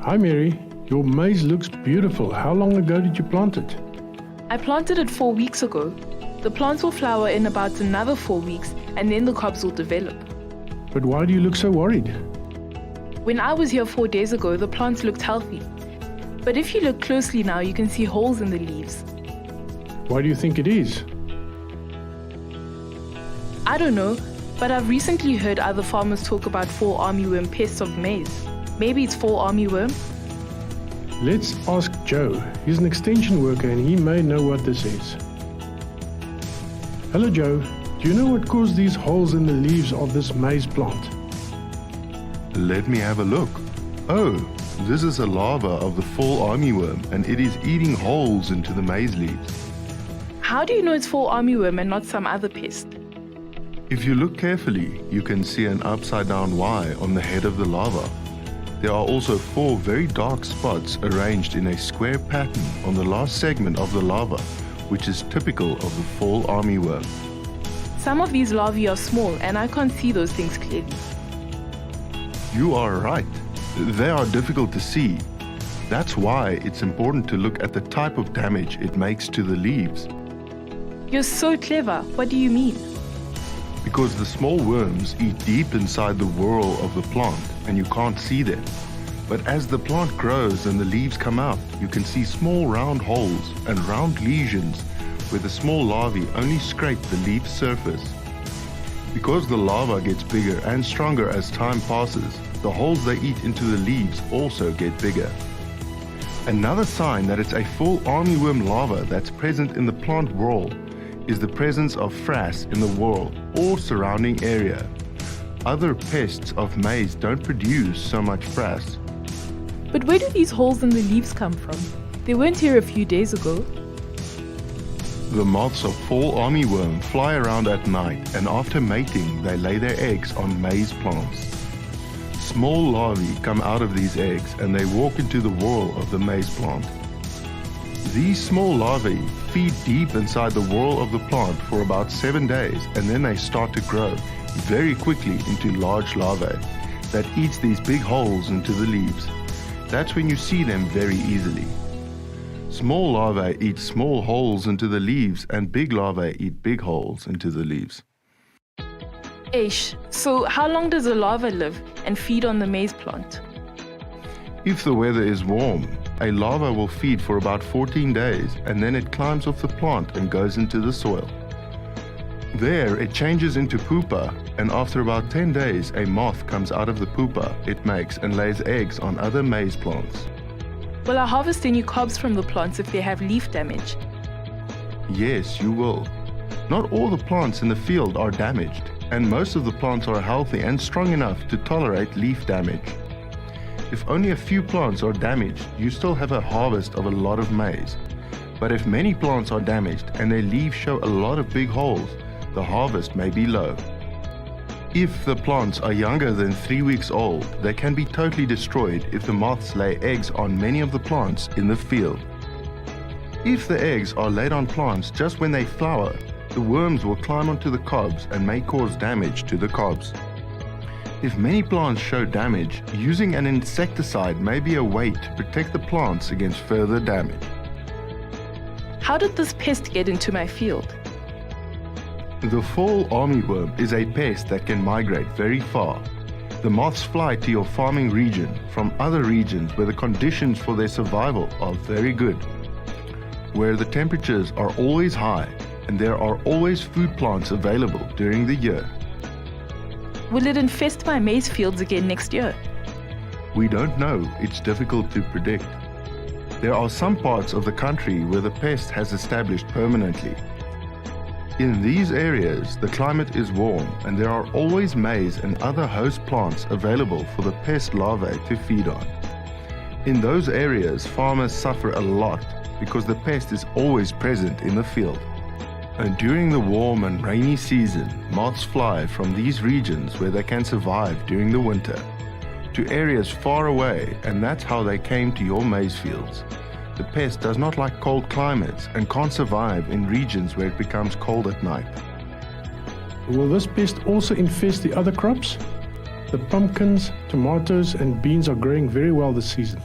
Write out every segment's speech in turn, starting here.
Hi Mary, your maize looks beautiful. How long ago did you plant it? I planted it 4 weeks ago. The plants will flower in about another 4 weeks and then the cobs will develop. But why do you look so worried? When I was here 4 days ago, the plants looked healthy. But if you look closely now, you can see holes in the leaves. Why do you think it is? I don't know, but I've recently heard other farmers talk about fall armyworm pests of maize. Maybe it's fall armyworm? Let's ask Joe. He's an extension worker and he may know what this is. Hello Joe, do you know what caused these holes in the leaves of this maize plant? Let me have a look. Oh, this is a larva of the fall armyworm and it is eating holes into the maize leaves. How do you know it's fall armyworm and not some other pest? If you look carefully, you can see an upside down Y on the head of the larva. There are also 4 very dark spots arranged in a square pattern on the last segment of the larva, which is typical of the fall armyworm. Some of these larvae are small and I can't see those things clearly. You are right. They are difficult to see. That's why it's important to look at the type of damage it makes to the leaves. You're so clever. What do you mean? Because the small worms eat deep inside the whorl of the plant and you can't see them. But as the plant grows and the leaves come out, you can see small round holes and round lesions where the small larvae only scrape the leaf surface. Because the larva gets bigger and stronger as time passes, the holes they eat into the leaves also get bigger. Another sign that it's a fall armyworm larva that's present in the plant whorl is the presence of frass in the whorl or surrounding area. Other pests of maize don't produce so much frass. But where do these holes in the leaves come from? They weren't here a few days ago. The moths of fall armyworm fly around at night and after mating they lay their eggs on maize plants. Small larvae come out of these eggs and they walk into the whorl of the maize plant. These small larvae feed deep inside the whorl of the plant for about 7 days and then they start to grow very quickly into large larvae that eats these big holes into the leaves. That's when you see them very easily. Small larvae eat small holes into the leaves and big larvae eat big holes into the leaves. So how long does a larva live and feed on the maize plant? If the weather is warm, a larva will feed for about 14 days and then it climbs off the plant and goes into the soil. There it changes into pupa and after about 10 days a moth comes out of the pupa it makes and lays eggs on other maize plants. Will I harvest any cobs from the plants if they have leaf damage? Yes, you will. Not all the plants in the field are damaged and most of the plants are healthy and strong enough to tolerate leaf damage. If only a few plants are damaged, you still have a harvest of a lot of maize. But if many plants are damaged and their leaves show a lot of big holes, the harvest may be low. If the plants are younger than 3 weeks old, they can be totally destroyed if the moths lay eggs on many of the plants in the field. If the eggs are laid on plants just when they flower, the worms will climb onto the cobs and may cause damage to the cobs. If many plants show damage, using an insecticide may be a way to protect the plants against further damage. How did this pest get into my field? The fall armyworm is a pest that can migrate very far. The moths fly to your farming region from other regions where the conditions for their survival are very good, where the temperatures are always high and there are always food plants available during the year. Will it infest my maize fields again next year? We don't know. It's difficult to predict. There are some parts of the country where the pest has established permanently. In these areas, the climate is warm and there are always maize and other host plants available for the pest larvae to feed on. In those areas, farmers suffer a lot because the pest is always present in the field. And during the warm and rainy season, moths fly from these regions where they can survive during the winter to areas far away, and that's how they came to your maize fields. The pest does not like cold climates and can't survive in regions where it becomes cold at night. Will this pest also infest the other crops? The pumpkins, tomatoes and beans are growing very well this season.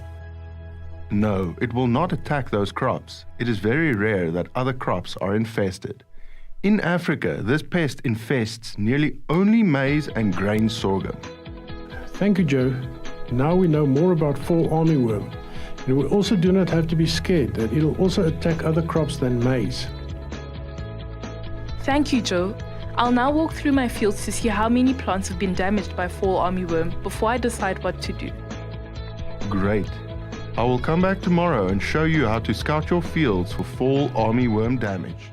No, it will not attack those crops. It is very rare that other crops are infested. In Africa, this pest infests nearly only maize and grain sorghum. Thank you, Joe. Now we know more about fall armyworm, and we also do not have to be scared that it'll also attack other crops than maize. Thank you, Joe. I'll now walk through my fields to see how many plants have been damaged by fall armyworm before I decide what to do. Great. I will come back tomorrow and show you how to scout your fields for fall armyworm damage.